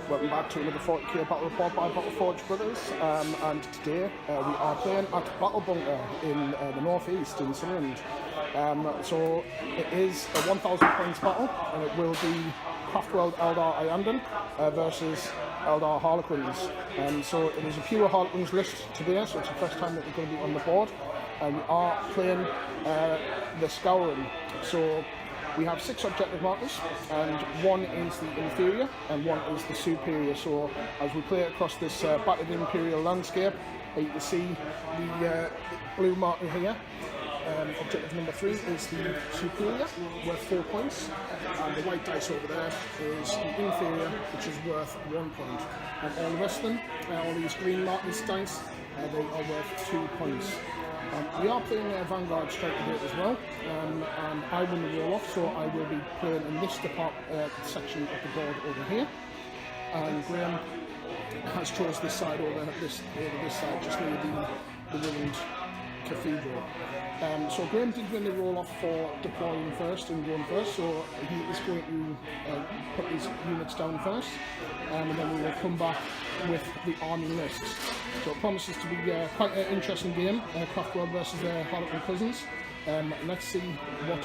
Welcome back to another 40k battle report by Battleforge Brothers, and today we are playing at Battle Bunker in the northeast in Sunderland. So it is a 1000 points battle, and it will be Craftworld Eldar Iyanden versus Eldar Harlequins. So it is a pure Harlequins list today, so it's the first time that we're going to be on the board, and we are playing the Scouring. So we have 6 objective markers, and one is the inferior and one is the superior. So as we play across this battered imperial landscape, you can see the blue marker here. Objective number 3 is the superior, worth 4 points, and the white dice over there is the inferior, which is worth 1 point. And all the rest of them, all these green markers dice, they are worth 2 points. We are playing Vanguard straight today as well, and I won the roll off, so I will be playing in this section of the board over here. And Graham has chose this side over this side, just near the ruined cathedral. So Graham did win the roll off for deploying first and going first, so he is going to put his units down first, and then we will come back with the army lists. So it promises to be quite an interesting game, Craftworld versus Harlequin cousins. Let's see what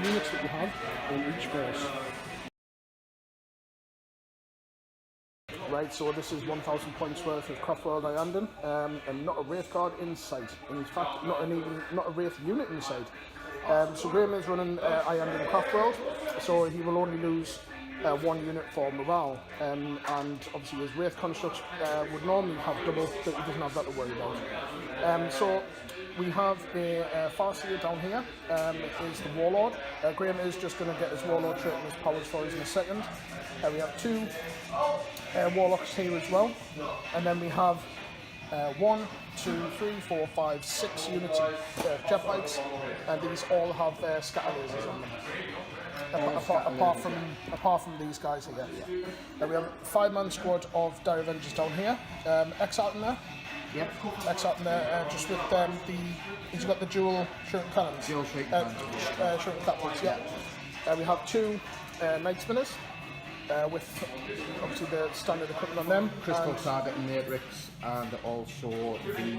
units that we have in each base. Right, so this is 1000 points worth of Craftworld Iyanden, and not a Wraith card in sight. In fact, not a Wraith unit in sight. So Graham is running Iyanden Craftworld, so he will only lose 1 unit for morale, and obviously his Wraith constructs would normally have double, but he doesn't have that to worry about. So we have a Farseer down here. It is the Warlord. Graham is just going to get his Warlord trait and his powers for us in a second. We have 2 Warlocks here as well, and then we have 1, 2, 3, 4, 5, 6 units of jet bikes, and these all have scatter lasers on them. Apart from these guys here. Yeah. We have a 5-man squad of Dire Avengers down here. X out in there. Yep. X out in there, just with he's got the dual shuriken cannons. Dual shuriken catapults, yeah. We have 2 Night Spinners. With obviously the standard equipment on them. Crystal target matrix, and also the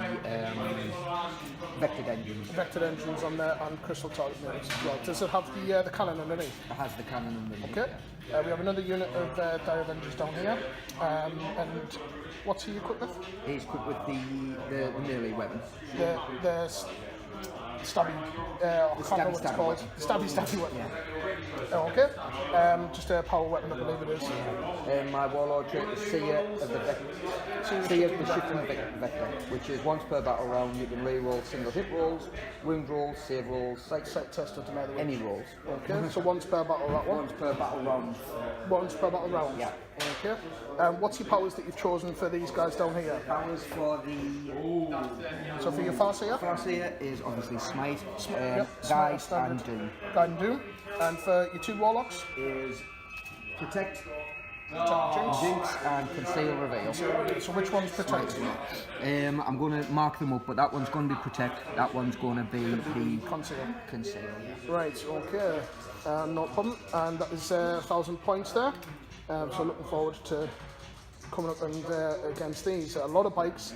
vectored engines. Vectored engines on there, and crystal target matrix as well. Does it have the cannon underneath? It has the cannon underneath. Okay. Yeah. We have another unit of Dire Avengers down here. And what's he equipped with? He's equipped with the melee weapon. The stabby, I can't remember what it's called. Stabby weapon. Yeah. Okay. Just a power weapon, I believe it is. My Warlord trait is Seer of the Shifting Vector, which is once per battle round you can re-roll single hit rolls, wound rolls, save rolls, sight test, any rolls. Okay. So once per battle, that one? Once per battle round. Once per battle round? Yeah. Okay. What's your powers that you've chosen for these guys down here? Powers for the... So for your Farseer? Farseer is obviously Smite, Guide and Doom. Guide and Doom. And for your 2 Warlocks? Is Protect, Jinx, and Conceal Reveal. So which one's Protect? I'm going to mark them up, but that one's going to be Protect, that one's going to be the Conceal. Yeah. Right, okay. No problem. And that is 1000 points there. So looking forward to coming up and against these. A lot of bikes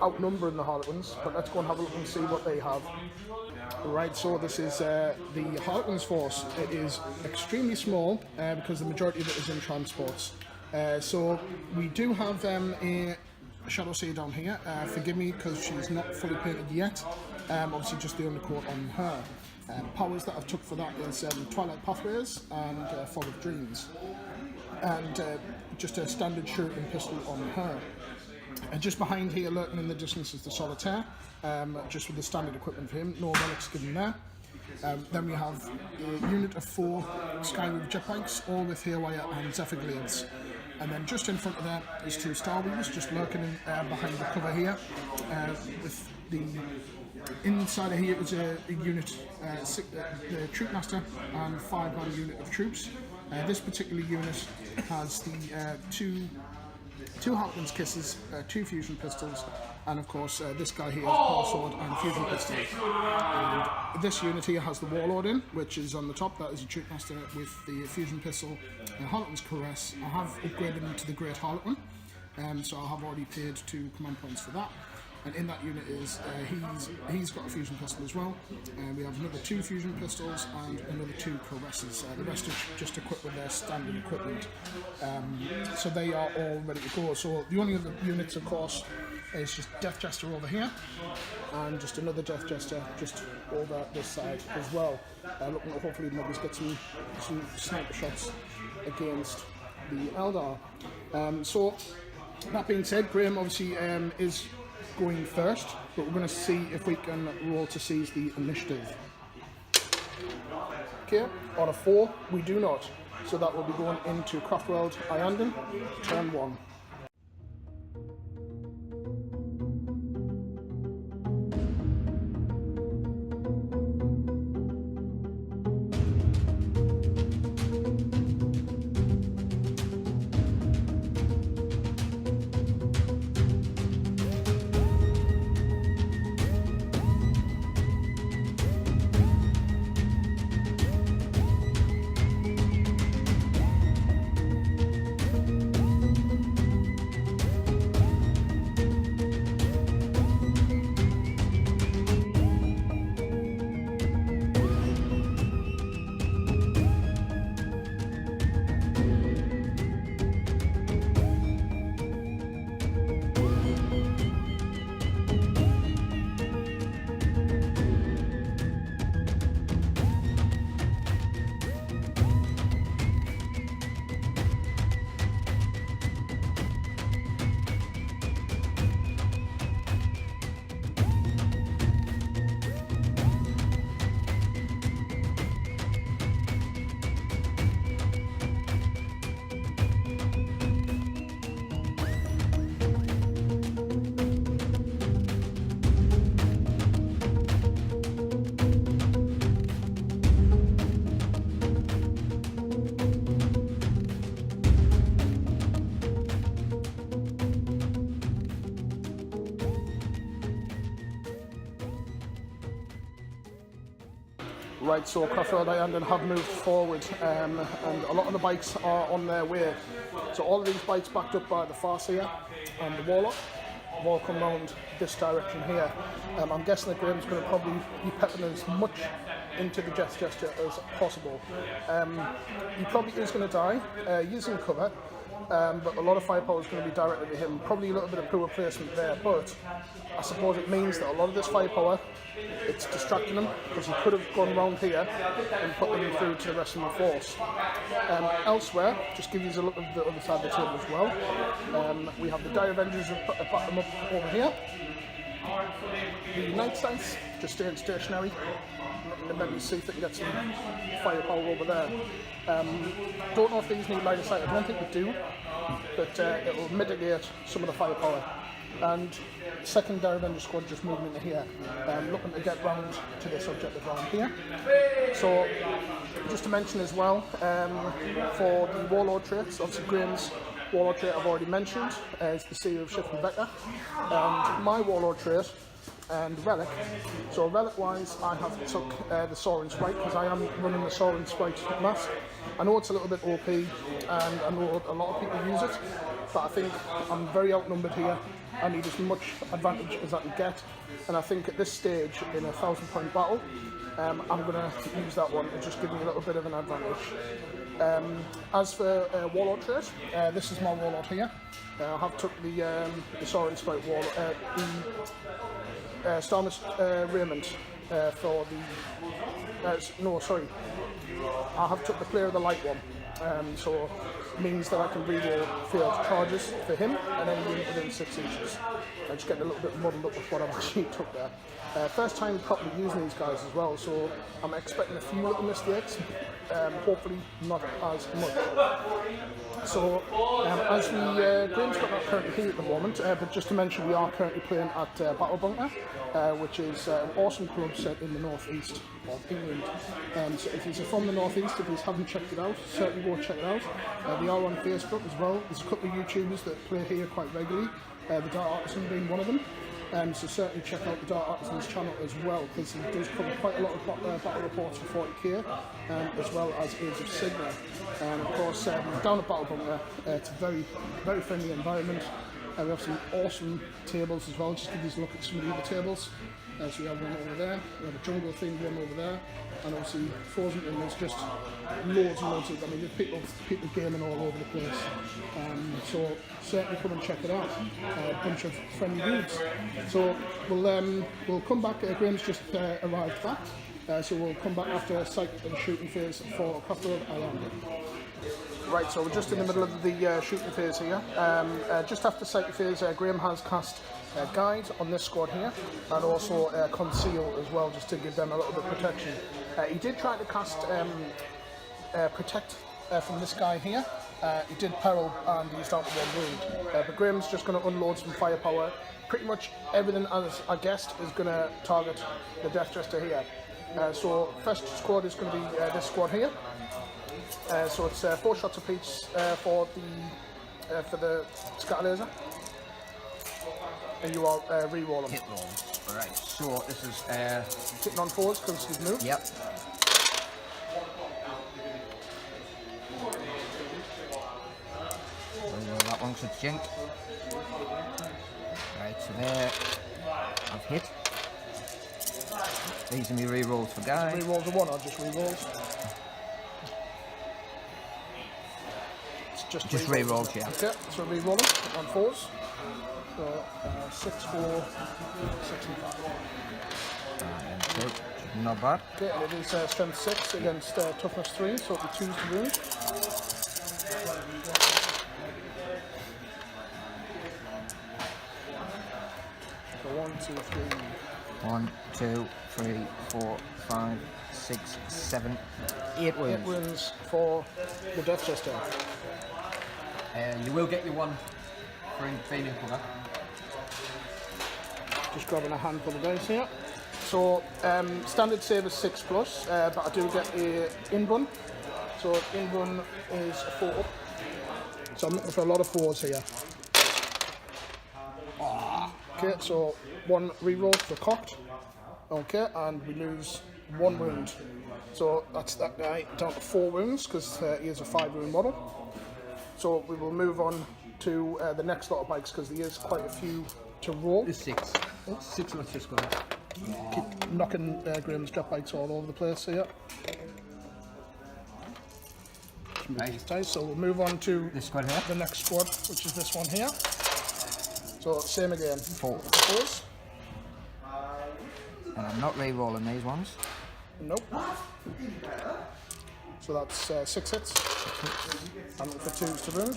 outnumbering the Harlequins, but let's go and have a look and see what they have. Right, so this is the Harlequins force. It is extremely small because the majority of it is in transports. So we do have a Shadow Seer down here. Forgive me because she's not fully painted yet. Obviously just the undercoat on her. Powers that I've took for that is Twilight Pathways and Fog of Dreams. And just a standard shuriken pistol on her. And just behind here, lurking in the distance, is the Solitaire, just with the standard equipment for him, no relics given there. Then we have a unit of 4 Skywave jet bikes, all with Hairwire and Zephyr Glades. And then just in front of that is 2 Star Weavers, just lurking in, behind the cover here, with the inside of here is a unit, the Troop Master and 5-man unit of troops. This particular unit has the 2 2 Harlequins kisses, 2 fusion pistols, and of course this guy here is power sword and fusion pistols. And this unit here has the warlord in, which is on the top. That is your troop master with the fusion pistol, Harlequin's caress. I have upgraded him to the Great Harlequin, so I have already paid 2 command points for that. And in that unit is he's got a fusion pistol as well. We have another 2 fusion pistols and another 2 caresses. The rest are just equipped with their standard equipment, so they are all ready to go. So the only other units, of course, is just Death Jester over here, and just another Death Jester just over this side as well. Looking to hopefully maybe get some sniper shots against the Eldar. So that being said, Graham obviously is going first, but we're going to see if we can roll to seize the initiative. Okay, on a 4 we do not, so that will be going into Craftworld Iyanden, turn 1. Right, so Craftworld Iyanden have moved forward, and a lot of the bikes are on their way. So all of these bikes backed up by the Farseer and the Warlock have all come round this direction here. I'm guessing that Graham's going to probably be peppering as much into the Death Jester as possible. He probably is going to die using cover, but a lot of firepower is going to be directed at him. Probably a little bit of poor placement there, but I suppose it means that a lot of this firepower, it's distracting him, because he could have gone round here and put them through to the rest of the force. Elsewhere, just give you a look at the other side of the table as well. We have the Dire Avengers have backed them up over here. The Knights Dice just staying stationary, and maybe see if they can get some firepower over there. Don't know if these need line of sight. I don't think they do, but it will mitigate some of the firepower. And second Dire Avenger squad just moving into here, looking to get round to this objective round here. So just to mention as well, for the Warlord traits, obviously Graham's Warlord trait I've already mentioned, is the Seer of Shift and Vector, and my Warlord trait and Relic. So relic wise, I have took the Soaring Sprite, because I am running the Soaring Sprite mask. I know it's a little bit OP, and I know a lot of people use it, but I think I'm very outnumbered here. I need as much advantage as I can get, and I think at this stage in a 1000-point battle, I'm going to use that one to just give me a little bit of an advantage. As for Warlord trait, this is my Warlord here. I have took the Soaring Sprite Warlord, the Starmist Raiment for the... I have took the Player of the Light one, so it means that I can reroll failed charges for him and any unit within 6 inches. I'm just getting a little bit muddled up with what I've actually took there. First time properly using these guys as well, so I'm expecting a few little mistakes, hopefully not as much. As Graham's got that currently here at the moment, but just to mention, we are currently playing at Battle Bunker, which is an awesome club set in the northeast of England. So if you're from the northeast, if you haven't checked it out, certainly go check it out. They are on Facebook as well. There's a couple of YouTubers that play here quite regularly, the Dark Artisan being one of them. So certainly check out the Dark Artisan's channel as well, because it does cover quite a lot of battle reports for 40k, as well as Age of Sigmar. And of course, down at Battle Bunker, it's a very, very friendly environment. We have some awesome tables as well. Just give you a look at some of the other tables. So we have one over there, we have a jungle themed one over there, and obviously frozen, and there's just loads and loads of, I mean, there's people gaming all over the place. So certainly come and check it out. A bunch of friendly dudes. So we'll come back. Graham's just arrived back, so we'll come back after a sight and shooting phase for Craftworld Iyanden. Right, so we're just in the middle of the shooting phase here. Just after sight phase, Graham has cast Guide on this squad here, and also Conceal as well, just to give them a little bit of protection. He did try to cast Protect from this guy here. He did Peril and he's down to 1 wound. But Graham's just going to unload some firepower. Pretty much everything, as I guessed, is going to target the Death Jester here. So first squad is going to be this squad here. So it's 4 shots apiece for the scatter laser, and you are re-rolling. Hit rolls. Right. So this is hitting on 4s because you've moved. Yep. Re-roll that one because it's jink. Right. So there, I've hit. These are me re-rolls for guys. Re-rolls are 1 or just re-rolls? Just re-rolls, yeah. Okay, so re-rolling on 4s. So 6, 4, 6 and 5. Not bad. Okay, and it is strength 6 against toughness 3, so it'll be 2s to wound. So 1, 2, 3. 1, 2, 3, 4, 5, 6, 7, 8 wounds. 8 wounds for the Death Jester. You will get your 1 for feigning cover. Just grabbing a handful of dice here. So standard save is 6+, but I do get a in-run. So in-run is 4 up. So I'm looking for a lot of 4s here. Okay, so 1 reroll for cocked. Okay, and we lose 1 wound. So that's that guy down to 4 wounds because he is a 5 wound model. So we will move on to the next lot of bikes because there is quite a few to roll. There's 6. 6 let's just go. Keep knocking Graham's drop bikes all over the place here. Nice. So we'll move on to this squad here. The next squad, which is this one here. So same again. 4. 4s. And I'm not re-rolling these ones. Nope. So that's 6 hits. I'm looking for 2s to wound.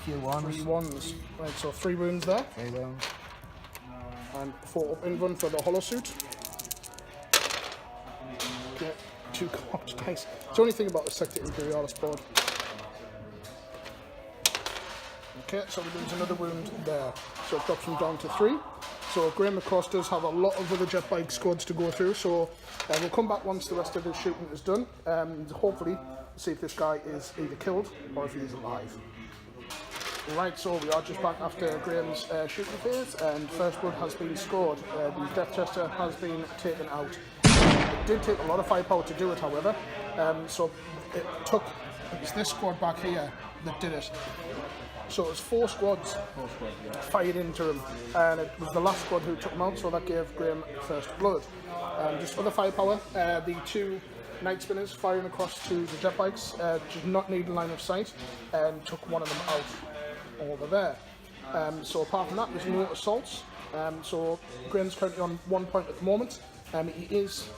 Few 1s. 3 1s. Right, so 3 wounds there. 3 wounds. And 4 up in run for the hollow suit. Okay, 2 cocked dice. It's the only thing about the Sector Imperialis board. Okay, so we lose another wound there. So it drops him down to 3. So Graham, of course, does have a lot of other jet bike squads to go through. So we'll come back once the rest of his shooting is done. Hopefully, see if this guy is either killed or if he's alive. Right, so we are just back after Graham's shooting phase, and first blood has been scored. The Death Jester has been taken out. It did take a lot of firepower to do it, however. So it was this squad back here that did it. So it was 4 squads fired into him, and it was the last squad who took him out, so that gave Graham first blood. Just other firepower, the 2 Night Spinners firing across to the jet bikes, did not need line of sight, and took one of them out over there. So apart from that, there's no assaults. So Graham's currently on 1 point at the moment. He is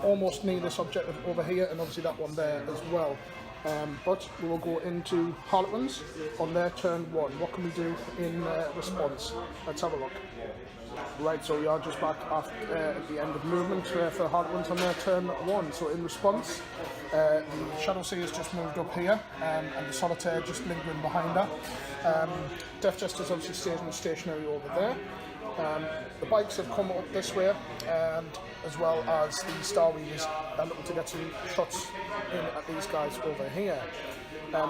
almost near this objective over here, and obviously that one there as well. but we will go into Harlequins on their turn 1. What can we do in response? Let's have a look. Right, so we are just back at the end of movement for Harlequins on their turn 1. So in response, the Shadow Seer's just moved up here, and the Solitaire just lingering behind her. Death Jester's obviously staying stationary over there. The bikes have come up this way, and as well as the Star Weavers are looking to get some shots in at these guys over here.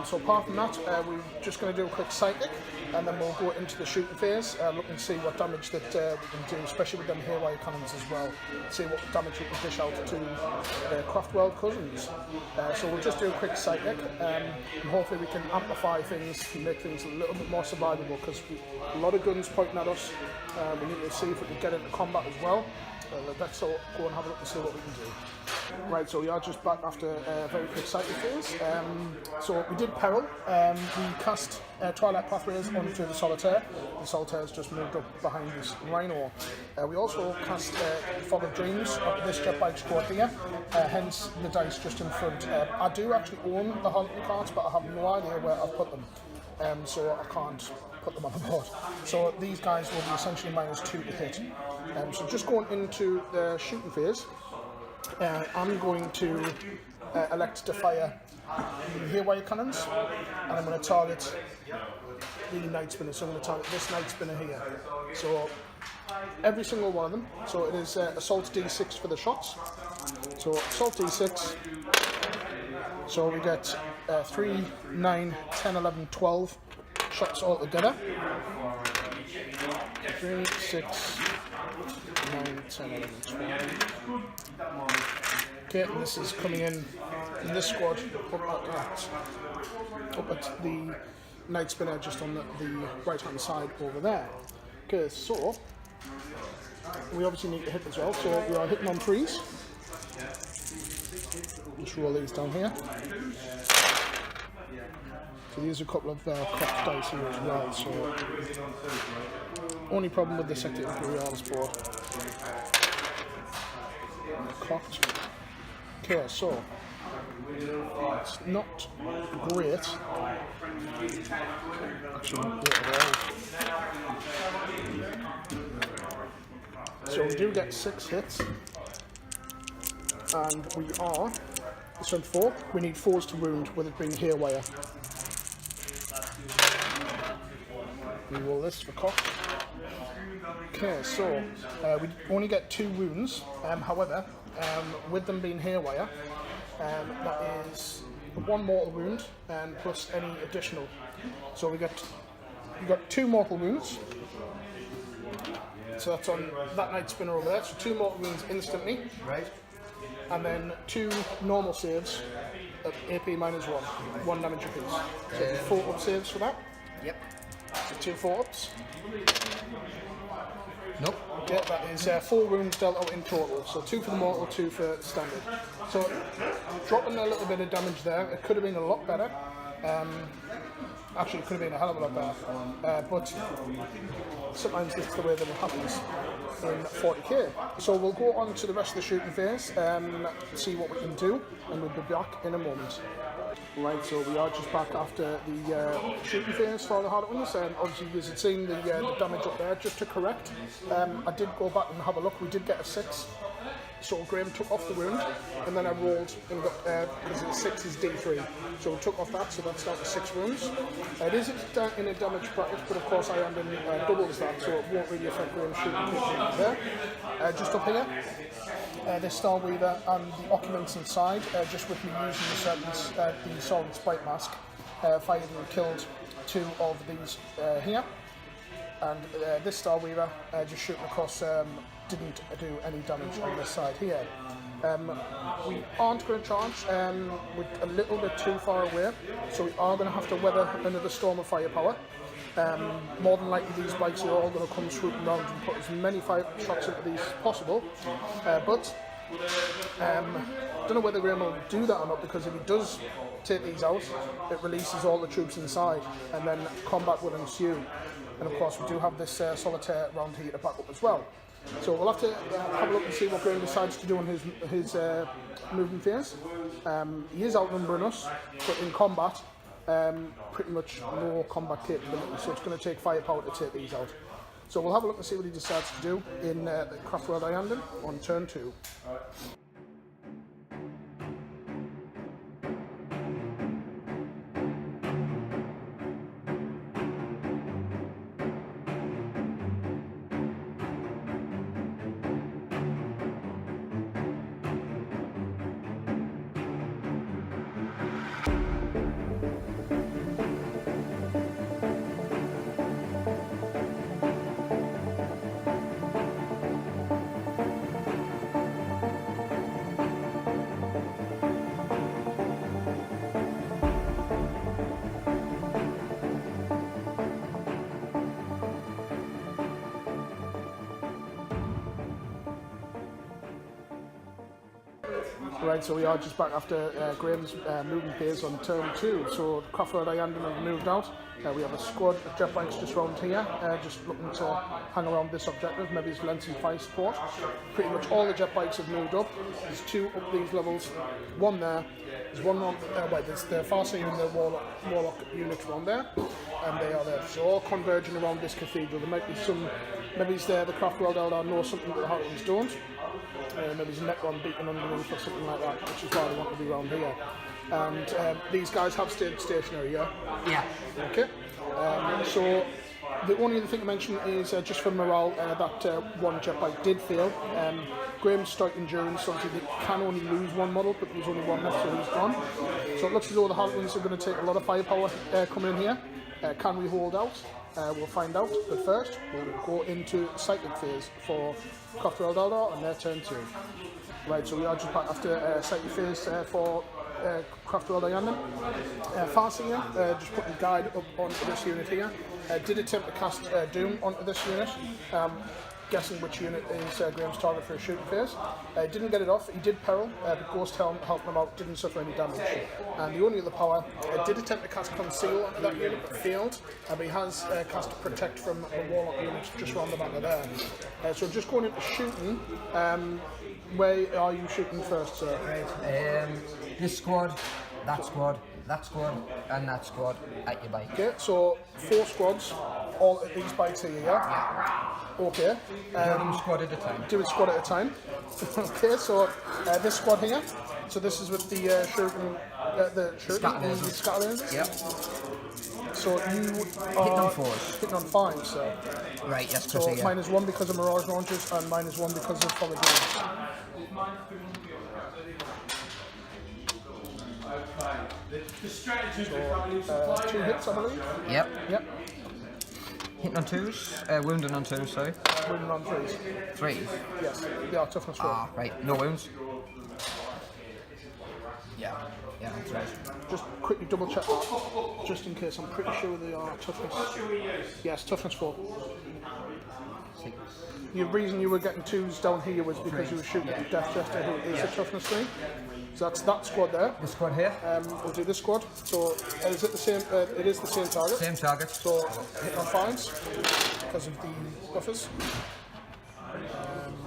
So apart from that, we're just going to do a quick psychic, and then we'll go into the shooting phase, look and see what damage that we can do, especially with them haywire cannons as well. See what damage we can dish out to the Craftworld cousins. So we'll just do a quick psychic, and hopefully we can amplify things and make things a little bit more survivable, because a lot of guns pointing at us. We need to see if we can get into combat as well. Let's go and have a look and see what we can do. Right, so we are just back after a very quick psychic phase. So we did Peril. We cast Twilight Pathways onto the Solitaire. The Solitaire's just moved up behind this Rhino. We also cast Fog of Dreams onto this jet bike squad here, hence the dice just in front. I do actually own the Harlequin cards, but I have no idea where I've put them. So I can't put them on the board. So these guys will be essentially -2 to hit. So just going into the shooting phase, I'm going to elect to fire the haywire cannons, and I'm going to target the Night Spinner. So I'm going to target this Night Spinner here. So every single one of them. So it is Assault D6 for the shots. So Assault D6. So we get 3, 9, 10, 11, 12 shots all together. 3, 6, 9, 10, 11, 12. Okay, and this is coming in this squad up at the Night Spinner, just on the right hand side over there. Okay, so we obviously need to hit as well, so we are hitting on 3s. Just roll these down here. So these are a couple of cocked dice here as well, so only problem with the Sector Imperialis board. Cocked. Okay, so it's not great. Actually, not great at all. So we do get 6 hits, and we are so 4. We need 4s to wound with it being haywire. We roll this for cock. Okay, so we only get 2 wounds. However, with them being haywire, that is 1 mortal wound and plus any additional. So we got 2 mortal wounds. So that's on that Night Spinner over there. So 2 mortal wounds instantly. Right. And then 2 normal saves at AP -1, 1 damage apiece. So 4 up saves for that. Yep. So 2 4-ups. Nope. Yeah, that is 4 wounds dealt out in total. So 2 for the mortal, 2 for standard. So dropping a little bit of damage there. It could have been a lot better. Actually, it could have been a hell of a lot better. But sometimes that's the way that it happens in 40k. So we'll go on to the rest of the shooting phase, see what we can do, and we'll be back in a moment. Right, so we are just back after the shooting phase for the Harlequins. Obviously, you had seen the damage up there. Just to correct, I did go back and have a look. We did get a 6. So Graham took off the wound, and then I rolled and got because the 6 is D3. So we took off that, so that's down to 6 wounds. It is in a damage bracket, but of course Iyanden doubles that, so it won't really affect Graham's shooting there. Just up here, this Star Weaver and the occupants inside, just with me using the serpents, the solid spike mask, fired and killed 2 of these here. And this Star Weaver just shooting across didn't do any damage on this side here. We aren't going to charge, we're a little bit too far away, so we are going to have to weather another storm of firepower. More than likely these bikes are all going to come swooping around and put as many fire shots into these as possible, but don't know whether Graham will do that or not, because if he does take these out, it releases all the troops inside, and then combat will ensue. And of course we do have this Solitaire round here to back up as well. So we'll have to have a look and see what Graham decides to do on his movement phase. He is outnumbering us, but in combat, pretty much no combat capability, so it's going to take firepower to take these out. So we'll have a look and see what he decides to do in the Craftworld Iyanden on turn 2. Right, so we are just back after Graham's moving phase on turn 2. So Craftworld Iyanden have moved out. We have a squad of jet bikes just round here, just looking to hang around this objective, maybe it's lend some fire support. Pretty much all the jet bikes have moved up. There's 2 up these levels, 1 there. There's 1 on, there's the Farseer and the Warlock units around there, and they are there. So all converging around this cathedral. There might be some, maybe it's there, the Craftworld Elder knows something that the Harlequins don't. Maybe there's a Necron beacon underneath or something like that, which is why they want to be around here. And these guys have stayed stationary, yeah? Yeah. Okay. So the only other thing to mention is just for morale, that 1 jet bike did fail. Graham's strike endurance, obviously they can only lose 1 model, but there's only 1 left, so he's gone. So it looks as though the Harlequins are going to take a lot of firepower coming in here. Can we hold out? We'll find out, but first we'll go into Psychic phase for Craftworld Elder on their turn 2. Right, so we are just back after Psychic phase for Craftworld Iyanden. Farseer, just putting guide up onto this unit here. Did attempt to cast Doom onto this unit. Guessing which unit is Graham's target for a shooting phase. Didn't get it off, he did peril, but Ghost Helm helped him out, didn't suffer any damage. And the only other power, did attempt to cast Conceal onto that unit, but failed. But he has cast Protect from the Warlock unit just round the back of there. So just going into shooting, where are you shooting first, sir? This squad, that squad, that squad, and that squad at your bike. Okay, so 4 squads, all at these bikes here, yeah? Okay. Do squad at a time. Do it squad at a time. Okay, so this squad here, so this is with the Scouring. Yep. So you are hitting on 4s. Hitting on 5s, so. Right, yes, so yeah. -1 because of Mirage launches and -1 because of Follow Games. So, 2 hits, I believe. Yep. Yep. Hitting on 2s, wounding on 2s, sorry. Wounding on 3s. 3s? Yes, they are toughness 4. Ah, right, no wounds. Yeah, that's right. Just quickly double check that, just in case. I'm pretty sure they are toughness. Yes, toughness 4. 6. The reason you were getting 2s down here was because you were shooting at Death Jester, who is a toughness 3. So that's that squad there. The squad here? We'll do this squad. So is it the same? It is the same target. Same target. So hit on 5s because of the buffers.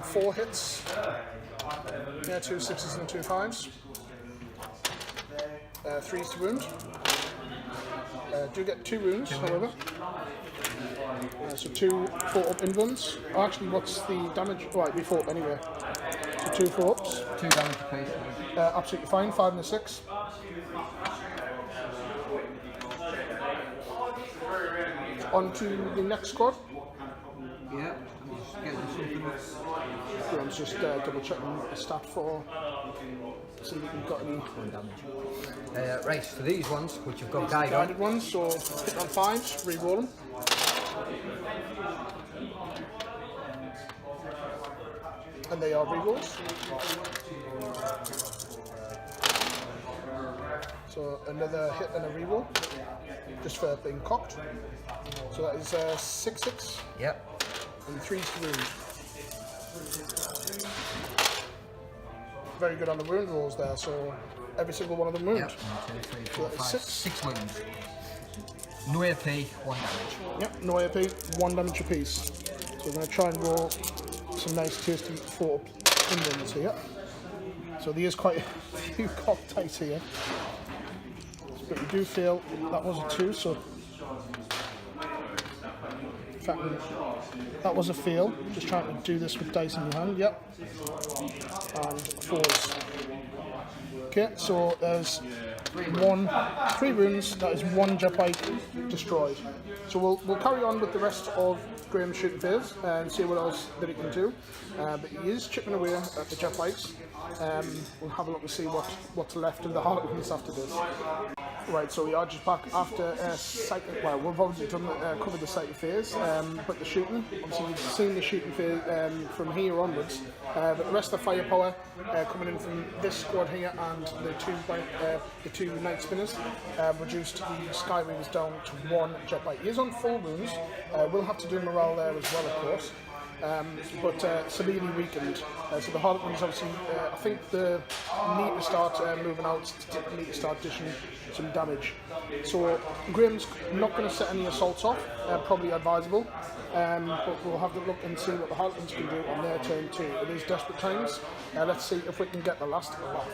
4 hits. Yeah, 2 6s and 2 5s. 3s to wound. Do get 2 wounds, however. So 2 4-up invuns. Oh, actually, what's the damage? Right, we 4-up anyway. So 2 4-ups. 2 damage apiece. Absolutely fine. 5 and a 6. On to the next squad. Yeah. I'm just double checking the stat for. See if we've got any. 1 damage. Right, for these ones, which you've got guided ones, so hit on 5s, re-roll them. And they are re-rolls. So another hit and a re-roll, just for being cocked. So that is 6-6. Yep. And 3s to wound. Very good on the wound rolls there, so every single one of them wound. Yep. 1, 2, 3, 4, So 5, 6 wounds. No AP, 1 damage. Yep, no AP, 1 damage apiece. So we're going to try and roll some nice tasty 4 Indians here. So there's quite a few cocktails here. But you do feel that was a 2, so in fact, that was a fail. Just trying to do this with dice in your hand. Yep. And 4s. Okay, so there's 3 runes. That is 1 jet bike destroyed. So we'll carry on with the rest of Graham's shooting phase and see what else that he can do. But he is chipping away at the jet bikes. We'll have a look and see what's left of the Harlequins after this. Right, so we are just back after psychic. Well, we've already done covered the psychic phase, but the shooting. Obviously, you've seen the shooting phase from here onwards. But the rest of the firepower coming in from this squad here and the two night spinners reduced the Skyweavers down to 1 jet bike. He is on full wounds. We'll have to do morale there as well, of course. But severely weakened. So the Harlequins obviously, I think they need to start moving out, need to start dishing some damage. So Graham's not going to set any assaults off, probably advisable, but we'll have to look and see what the Harlequins can do on their turn too. It is desperate times. Let's see if we can get the last off.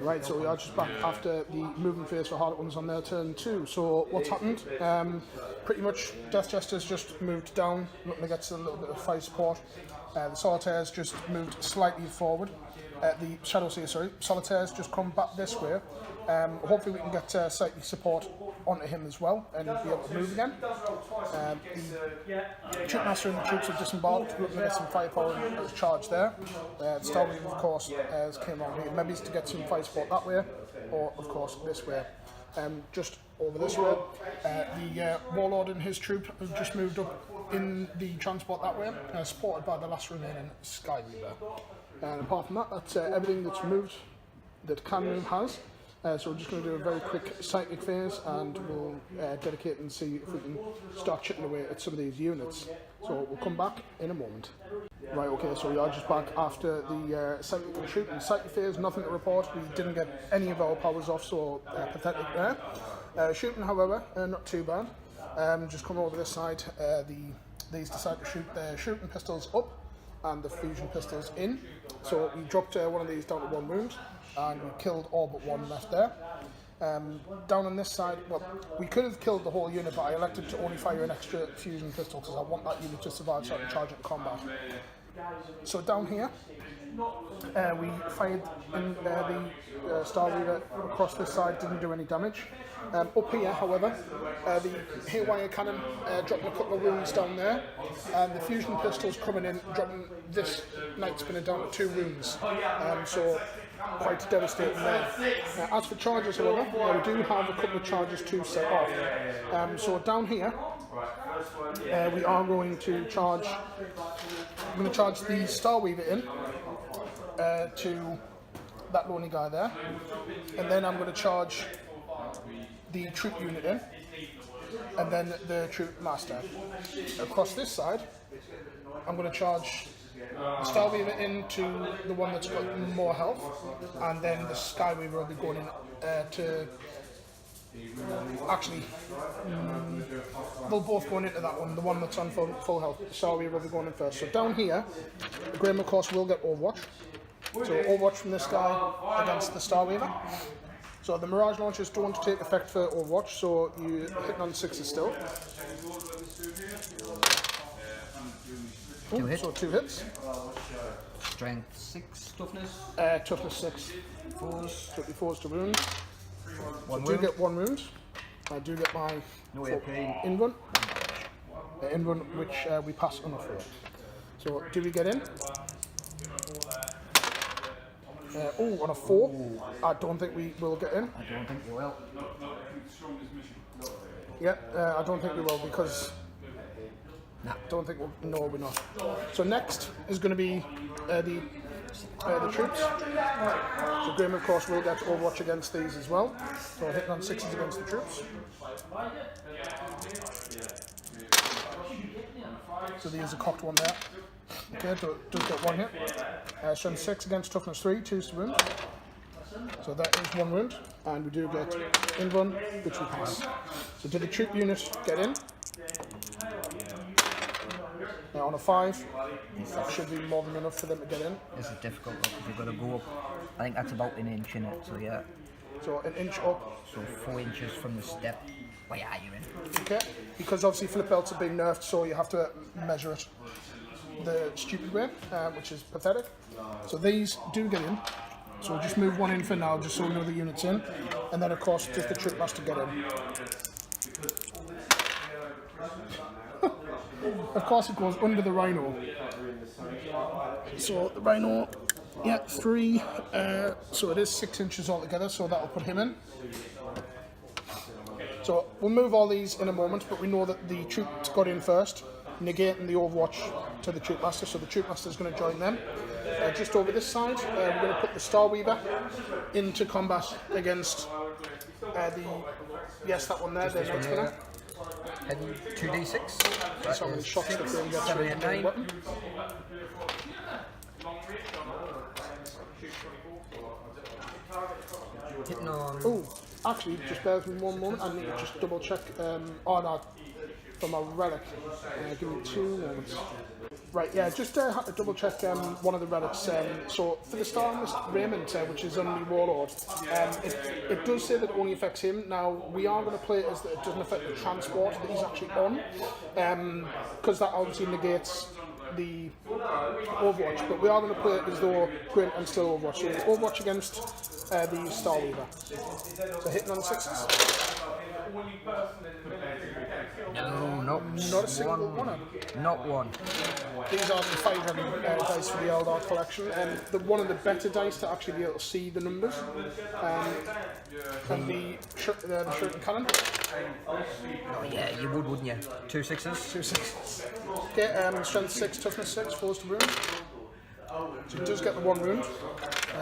Right, so we are just back after the movement phase for Harlequins on their turn 2. So what's happened? Pretty much Death Jester's just moved down, looking to get a little bit of fire support. The Solitaires just moved slightly forward. The Shadow Seer, sorry, Solitaires just come back this way. Hopefully we can get slightly support onto him as well and be able to move again. The Troop Master and the troops have disembarked, looking to get some firepower and charge there. The Starweaver, of course, came on here. Maybe it's to get some fire support that way, or of course this way. Just over this way, the Warlord and his troop have just moved up in the transport that way, supported by the last remaining Skyweaver. And apart from that, that's everything that's moved, that can move has. So we're just going to do a very quick psychic phase and we'll dedicate and see if we can start chipping away at some of these units. So we'll come back in a moment. Right, okay, so we are just back after the psychic shoot and psychic phase, nothing to report. We didn't get any of our powers off, so pathetic there. Shooting, however, not too bad. Just come over this side, these decide to shoot their shooting pistols up and the fusion pistols in. So we dropped one of these down to 1 wound and we killed all but 1 left there. Down on this side, well, we could have killed the whole unit, but I elected to only fire an extra fusion pistol because I want that unit to survive so I can charge it in combat. So down here, we fired in the Starweaver across this side, didn't do any damage. Up here, however, the haywire cannon dropping a couple of wounds down there, and the fusion pistols coming in, dropping this night spinner down to 2 wounds. So quite devastating there. As for charges, however, we do have a couple of charges to set off. So down here, we are going to charge. I'm going to charge the Starweaver in to that lonely guy there, and then I'm going to charge the troop unit in, and then the troop master. Across this side, I'm going to charge the Starweaver into the one that's got more health, and then the Skyweaver will be going in to. Actually, they'll both go into that one, the one that's on full health. The Starweaver will be going in first. So down here, Graham, of course, will get Overwatch. So Overwatch from this guy against the Starweaver. So the Mirage launchers don't take effect for Overwatch, so you're hitting on 6s still. 2 hits. So 2 hits. Strength 6, toughness. Toughness 6. 4s. 4s to wound. 1 I do get 1 wound. I do get my in-run. In-run, which we pass on a 4. So do we get in? On a 4. I don't think we will get in. I don't think you will. Yeah, I don't think we will because. Nah. Don't think we'll. No, we're not. So next is going to be the troops. So Graham, of course, will get Overwatch against these as well. So hitting on 6s against the troops. So there's a cocked one there. Okay, does get 1 hit. Strength 6 against toughness 3, 2s to wound. So that is 1 wound, and we do get in-run, which we pass. So did the troop unit get in? On a 5, that should be more than enough for them to get in. This is difficult because you've got to go up. I think that's about an inch in it, so yeah. So an inch up. So 4 inches from the step. Well, yeah, you're in. Okay, because obviously flip belts are being nerfed, so you have to measure it the stupid way, which is pathetic. So these do get in. So we'll just move one in for now, just so we know the unit's in. And then of course, just the troop master get in. Of course it goes under the rhino. So the rhino, yeah, 3, so it is 6 inches altogether, so that'll put him in. So we'll move all these in a moment, but we know that the troops got in first, negating the overwatch to the troop master, so the troop master is going to join them. Just over this side, we're going to put the Star Weaver into combat against that one there, the Knight Spinner. Heading 2d6. So many shots to bring that 7 and 9. weapon. Hitting on. Oh, actually, just bear with me one moment. I need to just double check. For my relic. Give me 2 moments. Right, yeah, just had to double check one of the relics. So for the Star Mist Raiment, which is on the Warlord, it does say that it only affects him. Now, we are going to play it as that it doesn't affect the transport that he's actually on, because that obviously negates the Overwatch, but we are going to play it as though Graham and Stu Overwatch. So it's Overwatch against the Star Weaver. So hitting on 6s. No, not a single one. Not one. These are the 500 dice for the Eldar collection, and one of the better dice to actually be able to see the numbers. And the shuriken cannon. Oh, yeah, you would, wouldn't you? 2 6s. 2 6s. Okay, strength 6, toughness 6, 4 to wound. So he does get the 1 wound.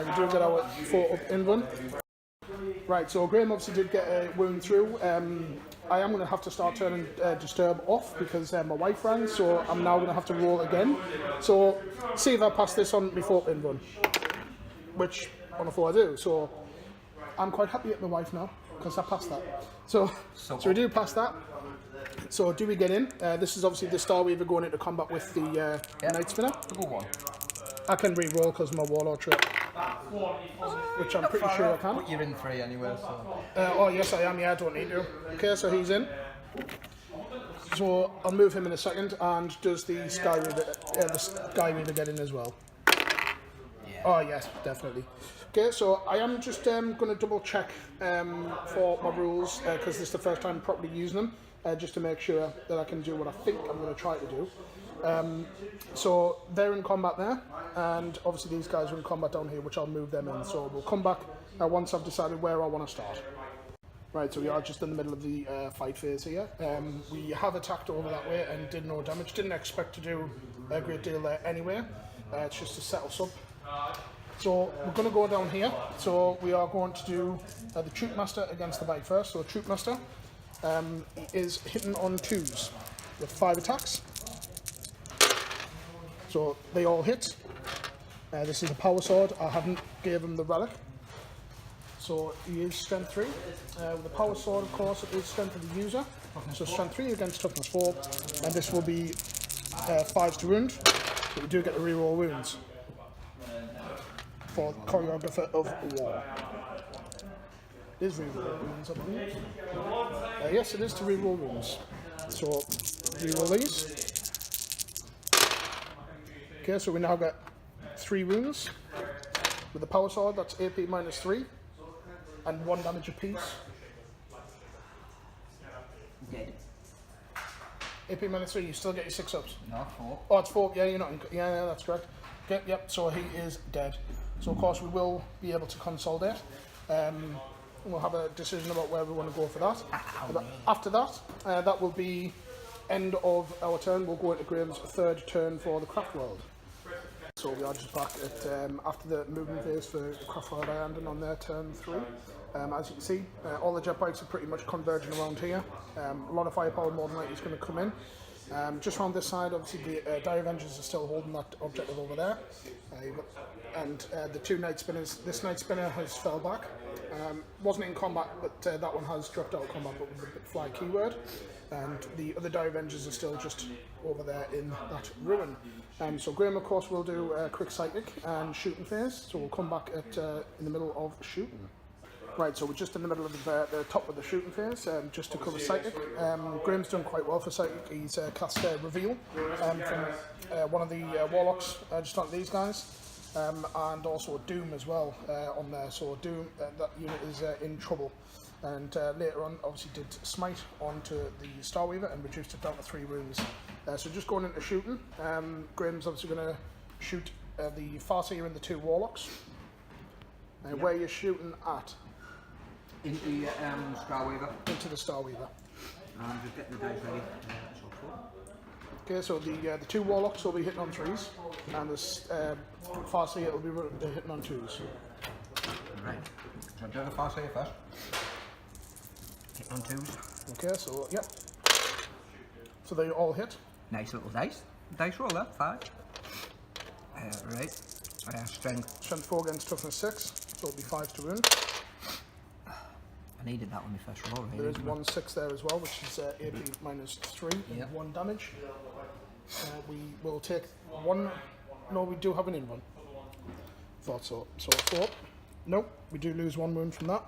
We do get our 4 up in one. Right, so Graham obviously did get a wound through. I am going to have to start turning Disturb off because my wife ran, so I'm now going to have to roll again. So, see if I pass this on before in run, which on a 4 I do. So, I'm quite happy at my wife now because I passed that. So we do pass that. So, do we get in? This is obviously the Star Weaver going into combat with the Knight Spinner. Double 1. I can re-roll because of my Warlord trait, which I'm pretty sure I can. But you're in 3 anyway, so. Oh yes I am, yeah, I don't need to. Okay, so he's in. So I'll move him in a second, and does the Sky Weaver get in as well? Yeah. Oh yes, definitely. Okay, so I am just going to double check for my rules, because this is the first time properly using them, just to make sure that I can do what I think I'm going to try to do. So they're in combat there, and obviously these guys are in combat down here, which I'll move them in. So we'll come back once I've decided where I want to start. Right, so we are just in the middle of the fight phase here. We have attacked over that way and did no damage. Didn't expect to do a great deal there anyway. It's just to set us up. So we're going to go down here. So we are going to do the Troop Master against the bike first. So Troop Master is hitting on 2s with 5 attacks. So they all hit. This is a power sword. I haven't gave him the relic. So he is strength 3. With the power sword, of course, it is strength of the user. So strength 3 against toughness 4. And this will be 5s to wound. But we do get to reroll wounds for Choreographer of War. It is reroll wounds, I believe. Yes, it is to reroll wounds. So reroll these. Okay, so we now get 3 wounds. With the power sword, that's AP minus 3. And 1 damage apiece. Dead. AP minus 3, you still get your 6 ups? No, 4. Oh, it's 4, yeah, you're not, yeah, that's correct. Okay, yep, so he is dead. So of course we will be able to consolidate. We'll have a decision about where we want to go for that. But after that, that will be end of our turn. We'll go into Graham's 3rd turn for the Craftworld. So we are just back at after the movement phase for Craftworld Iyanden on their turn 3. As you can see, all the jet bikes are pretty much converging around here. A lot of firepower more than likely is going to come in. Just around this side, obviously the Dire Avengers are still holding that objective over there. The two Night Spinners, this Night Spinner has fell back. Wasn't in combat, but that one has dropped out of combat, but with a fly keyword. And the other Dire Avengers are still just over there in that ruin. So Graham, of course, will do a quick psychic and shooting phase. So we'll come back at in the middle of shooting. Right, so we're just in the middle of the top of the shooting phase, just to cover psychic. Graham's done quite well for psychic. He's cast Reveal from one of the warlocks, just like these guys. And also Doom as well on there. So Doom, that unit is in trouble. And later on, obviously did Smite onto the Starweaver and reduced it down to 3 wounds. So just going into shooting, Graham's obviously going to shoot the Farseer and the 2 warlocks. Where you're shooting at? Into the Starweaver. Into the Starweaver. I'm just getting the dice ready. Okay, so the 2 warlocks will be hitting on 3s, and the Farseer will be hitting on 2s. Right. So do the Farseer first. Hit on 2s. Okay, so yep. So they all hit. Nice little dice. Dice roll there, 5. Right. Strength. Strength 4 against toughness 6, so it'll be 5 to wound. I needed that on my first roll, really. There is 1 6 there as well, which is AP minus 3 and 1 damage. We will take 1. No, we do have an in one. Thought so. So 4. Nope, we do lose 1 wound from that.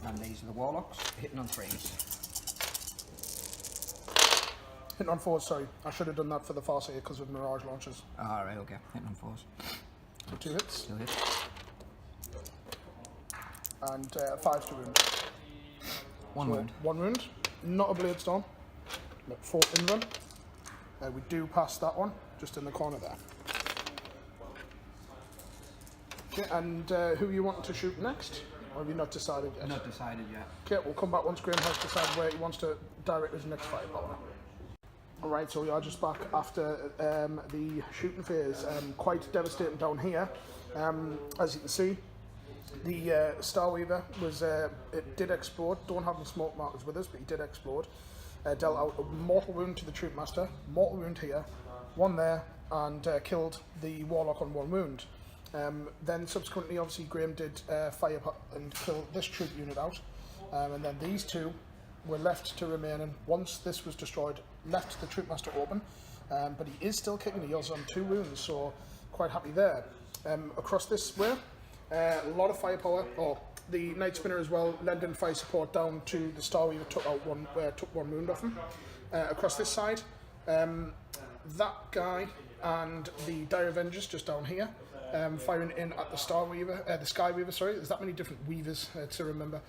And these are the warlocks, hitting on 3s. Hitting on 4s, sorry. I should have done that for the Farseer because of Mirage launchers. Alright, okay. Hitting on 4s. So 2 hits. 2 hits. And 5 to wound. 1 wound. 1 wound. Not a Blade Storm. But 4 in run. We do pass that one, just in the corner there. Okay, and who you want to shoot next? Or have you not decided yet? Not decided yet. Okay, we'll come back once Graham has decided where he wants to direct his next firepower. Alright, so we are just back after the shooting phase. Quite devastating down here. As you can see, the Starweaver was, it did explode. Don't have the smoke markers with us, but he did explode. Dealt out a mortal wound to the Troopmaster, mortal wound here, 1 there, and killed the Warlock on 1 wound. Then subsequently, obviously, Graham did fire and kill this troop unit out. And then these 2 were left to remain, and once this was destroyed, left the Troopmaster open. But he is still kicking, he is on 2 wounds, so quite happy there. Across this way, a lot of firepower. The Night Spinner as well, lending fire support down to the Starweaver, took 1 wound off him. Across this side, that guy and the Dire Avengers just down here, firing in at the Starweaver, the Skyweaver, sorry. There's that many different weavers to remember.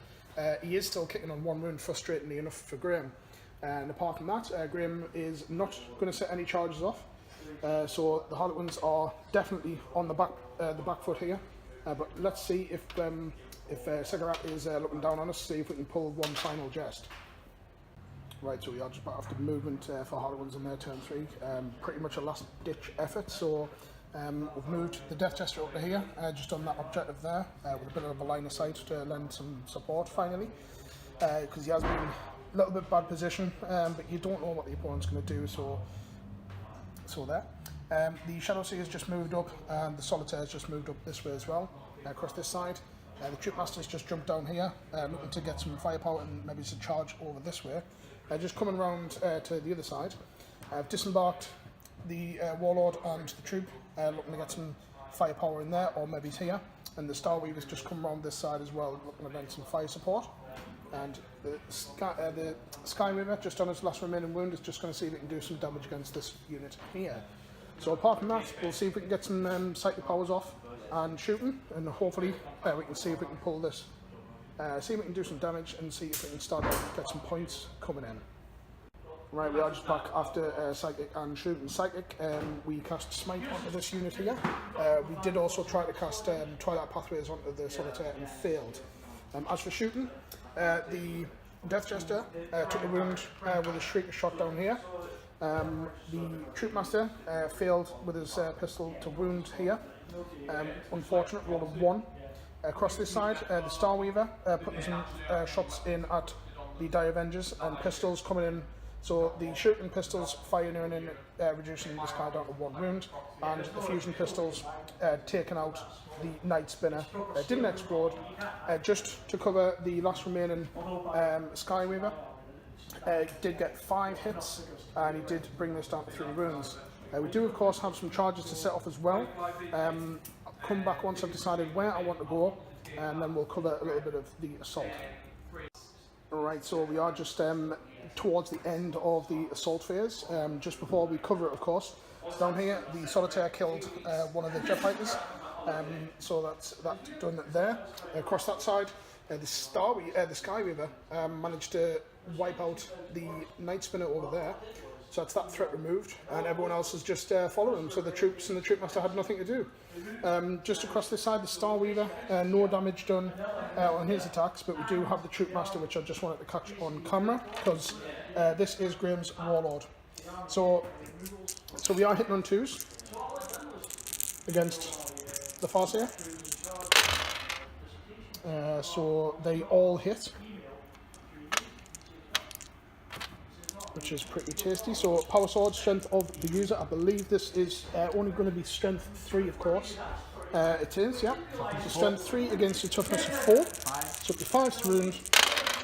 He is still kicking on 1 wound, frustratingly enough for Graham. And apart from that, Graham is not going to set any charges off. So the Harlequins are definitely on the back foot here. But let's see if Cigarette is looking down on us, see if we can pull 1 final jest. Right, so we are just back after the movement for Harlequins on their turn 3. Pretty much a last ditch effort, so we've moved the Death Jester up to here, just on that objective there, with a bit of a line of sight to lend some support finally, because he has been a little bit bad position, but you don't know what the opponent's going to do, so there. The Shadow Sea has just moved up, and the Solitaire has just moved up this way as well, across this side. The Troopmaster's just jumped down here, looking to get some firepower and maybe some charge over this way. Just coming round to the other side. I've disembarked the Warlord and the Troop, looking to get some firepower in there, or maybe here. And the Starweaver's just come round this side as well, looking to lend some fire support. And the Skyweaver, just on its last remaining wound, is just going to see if it can do some damage against this unit here. So apart from that, we'll see if we can get some psychic powers off and shooting, and hopefully we can see if we can pull this. See if we can do some damage and see if we can start to get some points coming in. Right, we are just back after Psychic and shooting. Psychic, we cast Smite onto this unit here. We did also try to cast Twilight Pathways onto the Solitaire and failed. As for shooting, the Death Jester took a wound with a Shrieker shot down here. The Troopmaster failed with his pistol to wound here. Unfortunate roll of 1. Across this side, the Starweaver putting some shots in at the Die Avengers, and pistols coming in. So the shooting pistols firing in, reducing this guy down to 1 wound, and the fusion pistols taking out the Night Spinner. Didn't explode. Just to cover the last remaining Skyweaver, did get 5 hits, and he did bring this down to 3 wounds. We do of course have some charges to set off as well. I'll come back once I've decided where I want to go, and then we'll cover a little bit of the assault. Alright, so we are just towards the end of the assault phase. Just before we cover it, of course, down here the Solitaire killed one of the jet fighters, so that's that done there. Across that side, the Skyweaver managed to wipe out the Night Spinner over there, so that's that threat removed, and everyone else is just following. So the troops and the Troopmaster had nothing to do. Just across this side, the Starweaver, no damage done on his attacks, but we do have the Troopmaster, which I just wanted to catch on camera because this is Graham's Warlord. So we are hitting on 2s against the Farseer. So they all hit, which is pretty tasty. So power sword, strength of the user. I believe this is only going to be strength 3, of course. It is, yeah. So strength 3 against the toughness of 4. So up to 5 to wound.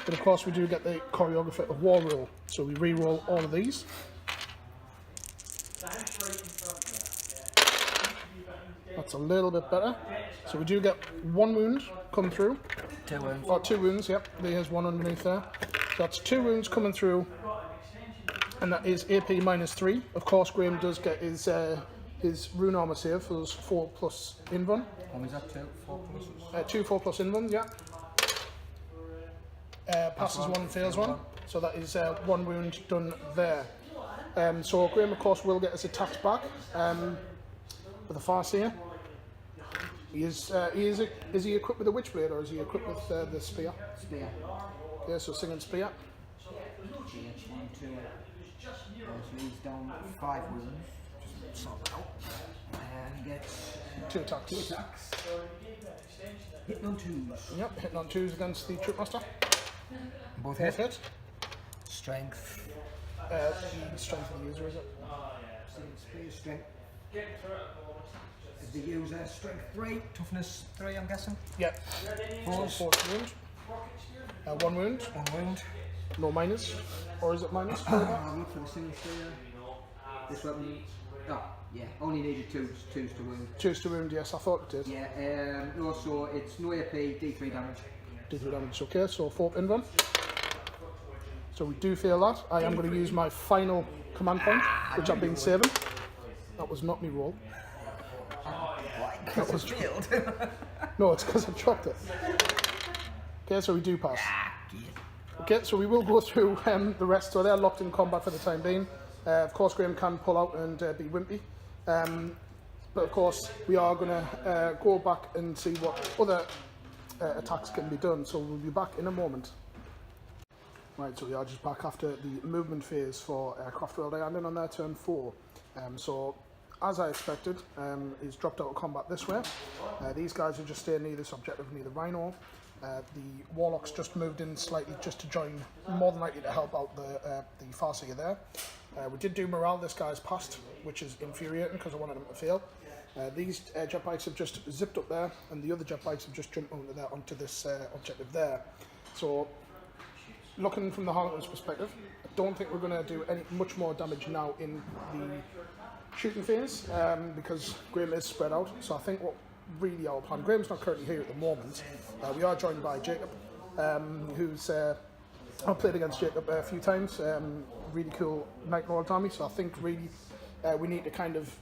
But of course we do get the choreography of war roll. So we re-roll all of these. That's a little bit better. So we do get 1 wound come through. 2 wounds. Or 2 wounds, yep. There's 1 underneath there. So that's 2 wounds coming through. And that is AP -3. Of course, Graham does get his rune armor save for those 4+ invuln. What was that, 2 4 pluses? 2 4+ invuln, yeah. Passes 1, fails 1. So that is 1 wound done there. So Graham, of course, will get his attacks back with the Farseer. Is he equipped with a Witchblade, or is he equipped with the spear? Spear. Okay, so singing spear. 1, 2. So he's down 5 wounds. Just sort that out. And he gets 2 attacks. 2 attacks. Hitting on 2s. Yep, hitting on 2s against the Troopmaster. Both Both hit. hit. Strength. The strength of the user, is it? Spear strength. Is the user strength 3, toughness 3, I'm guessing? Yep. 4. 4 wound. 1 wound. 1 wound. No minus. Or is it minus? I look for the single spear. This weapon. Oh, yeah. Only needed 2s to wound. 2s to wound, yes, I thought it did. Yeah. Also, it's no AP, D3 damage. D3 damage, okay, so 4 invuln. So we do feel that. I am going to use my final command point, which I've been saving. That was not me roll. That was failed. No, it's because I dropped it. Okay, so we do pass. Okay, so we will go through the rest. So they're locked in combat for the time being. Of course, Graham can pull out and be wimpy. But of course, we are going to go back and see what other attacks can be done. So we'll be back in a moment. Right, so we are just back after the movement phase for Craftworld Iyanden on their turn 4. So, as I expected, he's dropped out of combat this way. These guys are just staying near this objective, near the Rhino. The Warlocks just moved in slightly just to join, more than likely to help out the Farseer there. We did do morale, this guy's passed, which is infuriating because I wanted him to fail. These jet bikes have just zipped up there, and the other jet bikes have just jumped onto this objective there. So, looking from the Harlequins perspective, I don't think we're going to do much more damage now in the shooting phase, because Graham is spread out. So I think what really our plan, Graham's not currently here at the moment. We are joined by Jacob, who's I've played against Jacob a few times. Really cool Night Lord army. So I think really we need to kind of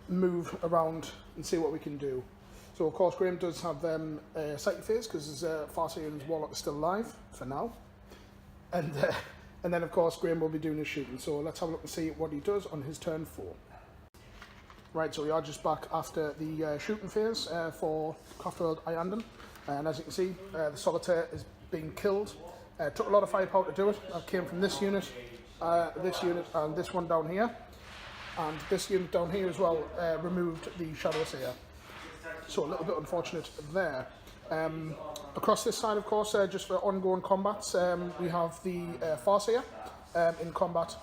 move around and see what we can do. So of course Graham does have a sighted phase because his Farseer and his Warlock are still alive for now. And then of course Graham will be doing his shooting. So let's have a look and see what he does on his turn 4. Right, so we are just back after the shooting phase for Craftworld Iyanden. And as you can see, the Solitaire is being killed. Took a lot of firepower to do it. I came from this unit, and this one down here. And this unit down here as well removed the Shadow Seer. So a little bit unfortunate there. Across this side, of course, just for ongoing combats, we have the Farseer in combat.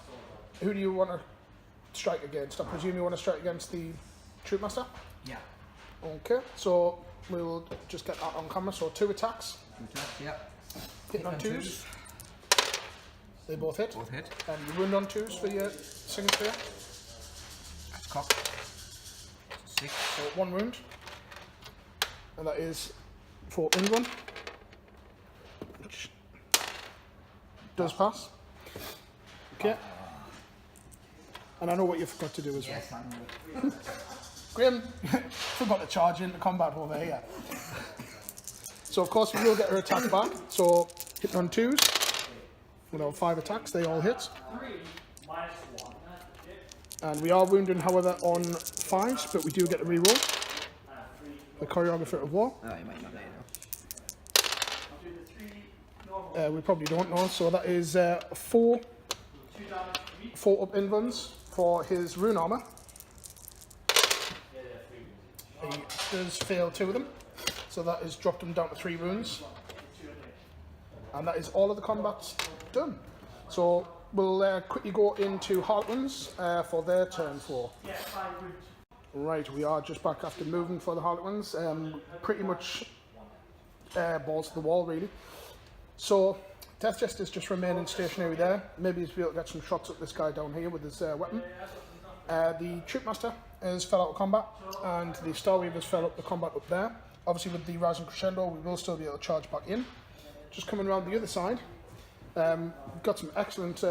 Who do you want to strike against? I presume you want to strike against the Troopmaster? Yeah. Okay, so we'll just get that on camera. So 2 attacks. 2 attacks, yeah. Hitting on 2s. They both hit. Both hit. And you wound on 2s for your Singing Spear. That's cocked. 6. So 1 wound. And that is for Iyanden, which does pass. Okay. And I know what you forgot to do as well. Yes, I know. Graham forgot to charge into combat over here. So of course we will get her attack back. So hitting on 2s, 5 attacks, they all hit. And we are wounding, however, on 5s, but we do get a reroll. The Choreographer of War. Oh, you might not know. We probably don't know. So that is 4 up Iyandens for his rune armor. He does fail 2 of them, so that has dropped him down to 3 runes. And that is all of the combats done. So we'll quickly go into Harlequins for their turn 4. Right, we are just back after moving for the Harlequins. Pretty much balls to the wall, really. So Death Jester's just remaining stationary there. Maybe he's able to get some shots at this guy down here with his weapon. The Troopmaster has fell out of combat, and the Starweavers fell up the combat up there. Obviously with the Rising Crescendo, we will still be able to charge back in. Just coming around the other side, we've got some excellent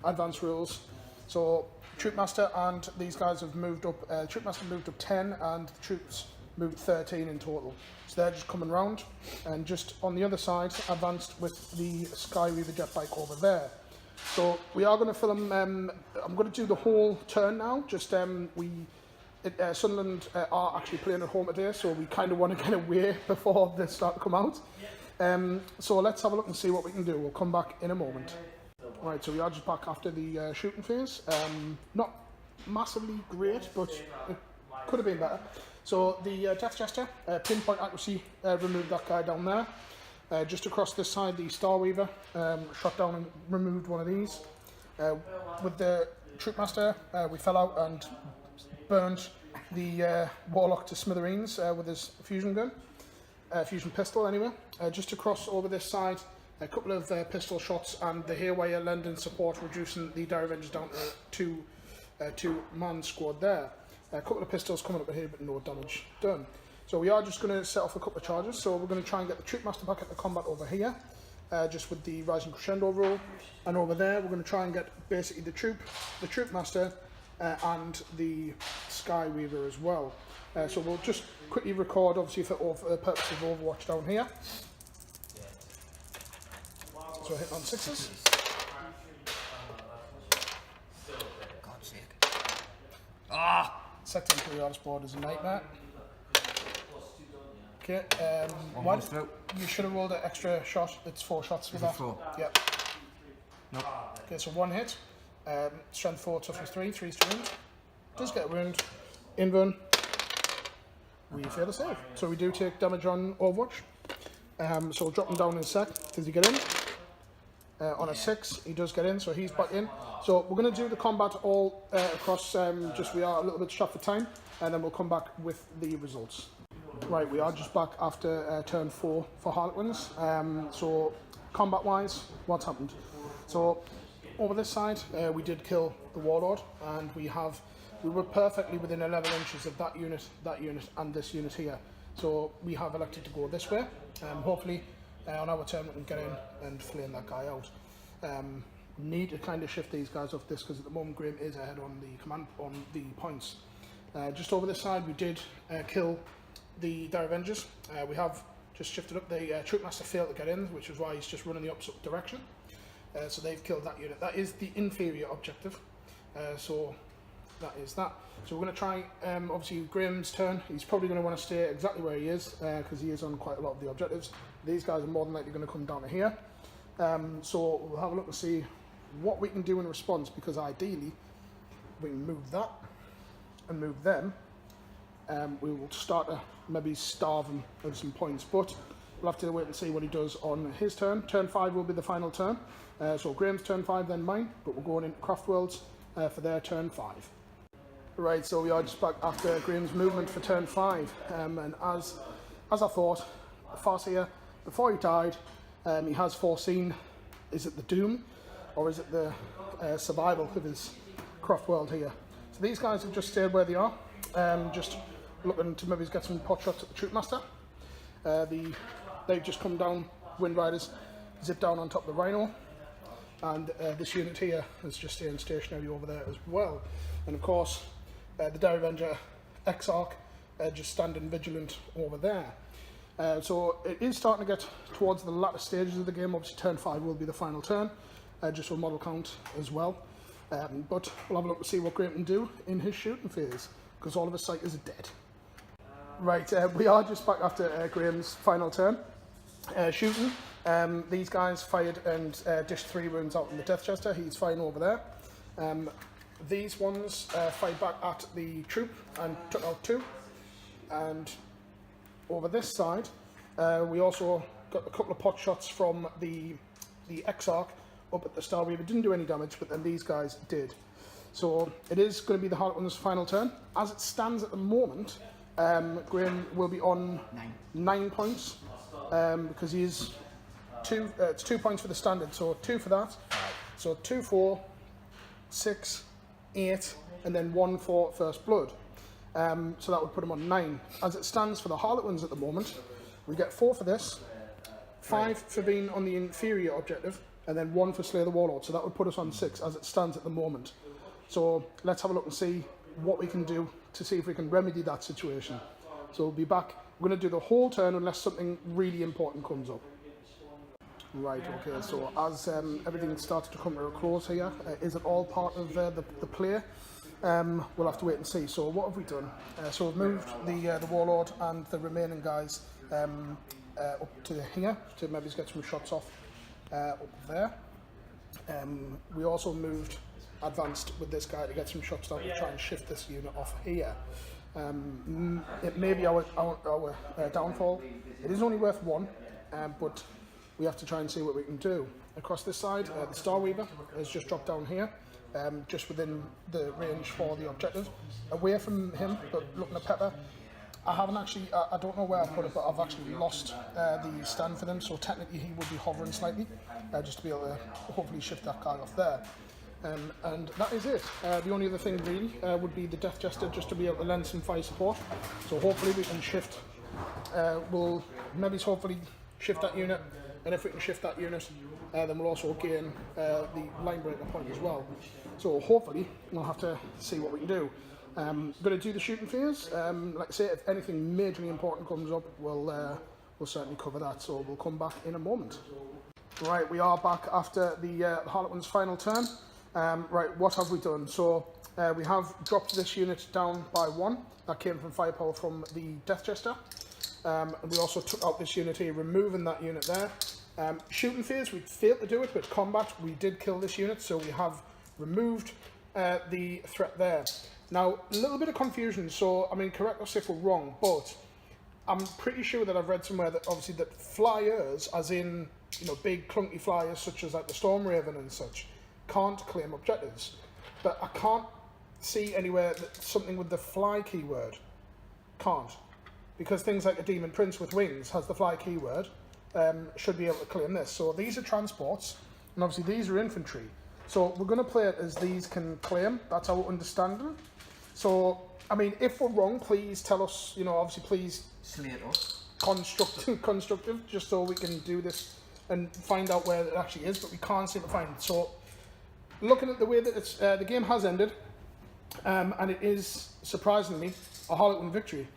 advanced rules. So Troopmaster and these guys have moved up. Troopmaster moved up 10, and the troops moved 13 in total. So they're just coming round, and just on the other side, advanced with the Skyweaver jetbike over there. So we are going to film. I'm going to do the whole turn now. Just Sunderland are actually playing at home today, so we kind of want to get away before they start to come out. So let's have a look and see what we can do. We'll come back in a moment. Right, so we are just back after the shooting phase. Not massively great, but it could have been better. So the Death Jester, pinpoint accuracy, removed that guy down there. Just across this side, the Starweaver shot down and removed one of these. With the Troopmaster, we fell out and burned the Warlock to smithereens with his fusion gun. Fusion pistol anyway. Just across over this side, a couple of pistol shots and the Haywire lending support, reducing the Dire Avengers down to 2-man squad there. A couple of pistols coming up here, but no damage done. So we are just going to set off a couple of charges. So we're going to try and get the Troopmaster back at the combat over here, just with the Rising Crescendo rule. And over there, we're going to try and get basically the Troopmaster and the Skyweaver as well. So we'll just quickly record, obviously, for purpose of Overwatch down here. So hit on 6s. God's sake. Ah! Second periodic board is a nightmare. Okay, you should have rolled an extra shot. It's 4 shots with that. 4? Yep. Nope. Okay, so 1 hit. Strength 4, toughness 3, 3's to wound. Does get a wound. Iyanden. We fail to save. So we do take damage on Overwatch. So we'll drop him down in a sec. Does he get in? On a 6, he does get in, so he's back in. So we're going to do the combat all across, just we are a little bit strapped for time, and then we'll come back with the results. Right, we are just back after turn 4 for Harlequins. So combat-wise, what's happened? So over this side, we did kill the Warlord, and we were perfectly within 11 inches of that unit, and this unit here. So we have elected to go this way. Hopefully, on our turn, we can get in and flame that guy out. Need to kind of shift these guys off this, because at the moment Graham is ahead on the points. Just over this side, we did kill the Dire Avengers. We have just shifted up. The Troopmaster failed to get in, which is why he's just running the opposite direction. So they've killed that unit. That is the inferior objective. So that is that. So we're going to try, obviously Graham's turn. He's probably going to want to stay exactly where he is, because he is on quite a lot of the objectives. These guys are more than likely going to come down to here. So we'll have a look and see what we can do in response, because ideally we can move that and move them we will start to maybe starve him of some points. But we'll have to wait and see what he does on his turn. Turn 5 will be the final turn. So Graham's turn 5, then mine, but we're going into Craftworld's for their turn 5. Right, so we are just back after Graham's movement for turn 5, and as I thought, Farseer, before he died, he has foreseen, is it the doom, or is it the survival of his Craftworld here? So these guys have just stayed where they are, just looking to maybe get some pot shots at the Troopmaster. They've just come down, Wind Riders, zip down on top of the Rhino, and this unit here is just staying stationary over there as well. And of course, the Dire Avenger Exarch just standing vigilant over there. So it is starting to get towards the latter stages of the game. Obviously turn 5 will be the final turn, just for model count as well. But we'll have a look to see what Graham can do in his shooting phase, because all of his sighters are dead. Right, we are just back after Graham's final turn. Shooting, these guys fired and dished 3 wounds out in the Death Chester. He's fine over there. These ones fired back at the troop and took out 2. And over this side, we also got a couple of pot shots from the Exarch up at the Star Weaver. Didn't do any damage, but then these guys did. So it is going to be the Harlequins' final turn. As it stands at the moment, Graham will be on 9 points, because he is it's 2 points for the standard, so 2 for that. So 2, 4, 6, 8, and then 1 for First Blood. So that would put him on 9. As it stands for the Harlequins at the moment, we get 4 for this, 5 for being on the inferior objective, and then 1 for Slay the Warlord. So that would put us on 6 as it stands at the moment. So let's have a look and see what we can do to see if we can remedy that situation. So we'll be back. We're going to do the whole turn unless something really important comes up. Right, okay, so as everything starts to come to a close here, is it all part of the play? We'll have to wait and see. So what have we done? So we've moved the Warlord and the remaining guys up to here to maybe get some shots off up there. We also moved advanced with this guy to get some shots down to try and shift this unit off here. It may be our downfall. It is only worth 1, but we have to try and see what we can do. Across this side, the Star Weaver has just dropped down here, just within the range for the objective. Away from him, but looking at Pepper, I haven't actually, I don't know where I put it, but I've actually lost the stand for them, so technically he would be hovering slightly, just to be able to hopefully shift that guy off there. And that is it. The only other thing really would be the Death Jester, just to be able to lend some fire support. So hopefully we can shift, we'll maybe hopefully shift that unit, and if we can shift that unit, then we'll also gain the line breaker point as well. So hopefully we'll have to see what we can do. Going to do the shooting phase. Like I say, if anything majorly important comes up, we'll certainly cover that. So we'll come back in a moment. Right, we are back after the Harlequins' final turn. Right, what have we done? So we have dropped this unit down by 1. That came from firepower from the Death Jester. And we also took out this unit here, removing that unit there. Shooting phase, we failed to do it, but combat, we did kill this unit, so we have removed the threat there. Now, a little bit of confusion, so, I mean, correct us if we're wrong, but I'm pretty sure that I've read somewhere that obviously that flyers, as in, you know, big clunky flyers such as like the Storm Raven and such, can't claim objectives. But I can't see anywhere that something with the fly keyword can't. Because things like a Demon Prince with wings has the fly keyword, should be able to claim this. So these are transports, and obviously these are infantry. So we're going to play it as these can claim. That's our understanding. So, I mean, if we're wrong, please tell us, you know, obviously please slate us. Constructive, just so we can do this and find out where it actually is, but we can't seem to find it. So, looking at the way that it's, the game has ended, and it is, surprisingly, a Harlequin victory.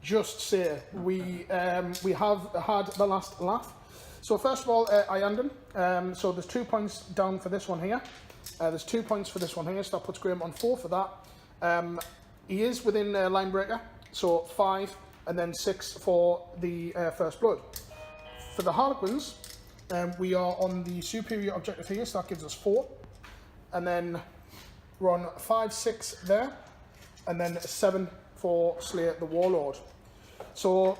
Just say, we have had the last laugh. So first of all, Iyanden. So there's 2 points down for this one here. There's 2 points for this one here, so that puts Graham on 4 for that. He is within line breaker, so 5, and then 6 for the First Blood. For the Harlequins, we are on the superior objective here, so that gives us 4. And then we're on 5, 6 there, and then 7 for Slayer the Warlord. So,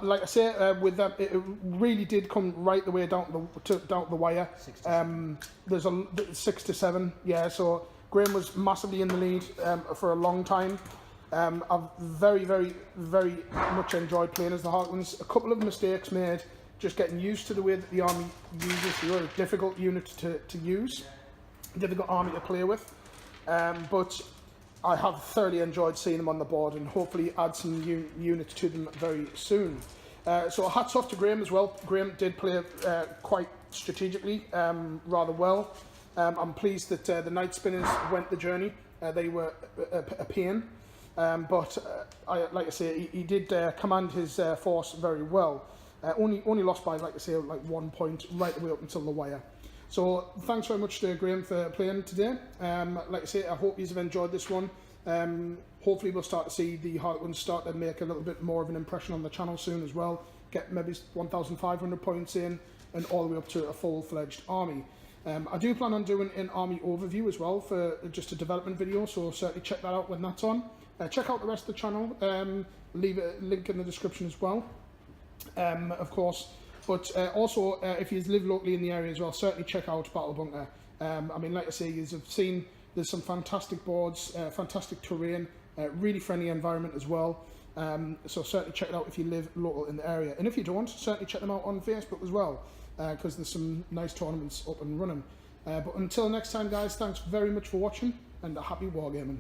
like I say, with them, it really did come right the way down to the wire. 6 to 7. There's a 6 to 7, yeah. So Graham was massively in the lead for a long time. I've very, very, very much enjoyed playing as the Harlequins. A couple of mistakes made, just getting used to the way that the army uses. They were a difficult unit to use, difficult army to play with. But I have thoroughly enjoyed seeing them on the board, and hopefully add some units to them very soon. So hats off to Graham as well. Graham did play quite strategically, rather well. I'm pleased that the Night Spinners went the journey. They were a pain, but like I say, he did command his force very well. Only lost by, like I say, like 1 point right the way up until the wire. So thanks very much to Graham for playing today. Like I say, I hope you have enjoyed this one. Hopefully we'll start to see the Harlequins start to make a little bit more of an impression on the channel soon as well. Get maybe 1,500 points in, and all the way up to a full-fledged army. I do plan on doing an army overview as well for just a development video, so certainly check that out when that's on. Check out the rest of the channel, leave a link in the description as well, of course. But also, if you live locally in the area as well, certainly check out Battle Bunker. I mean, like I say, you've seen there's some fantastic boards, fantastic terrain, really friendly environment as well. So certainly check it out if you live local in the area. And if you don't, certainly check them out on Facebook as well, because there's some nice tournaments up and running. But until next time, guys, thanks very much for watching, and a happy wargaming.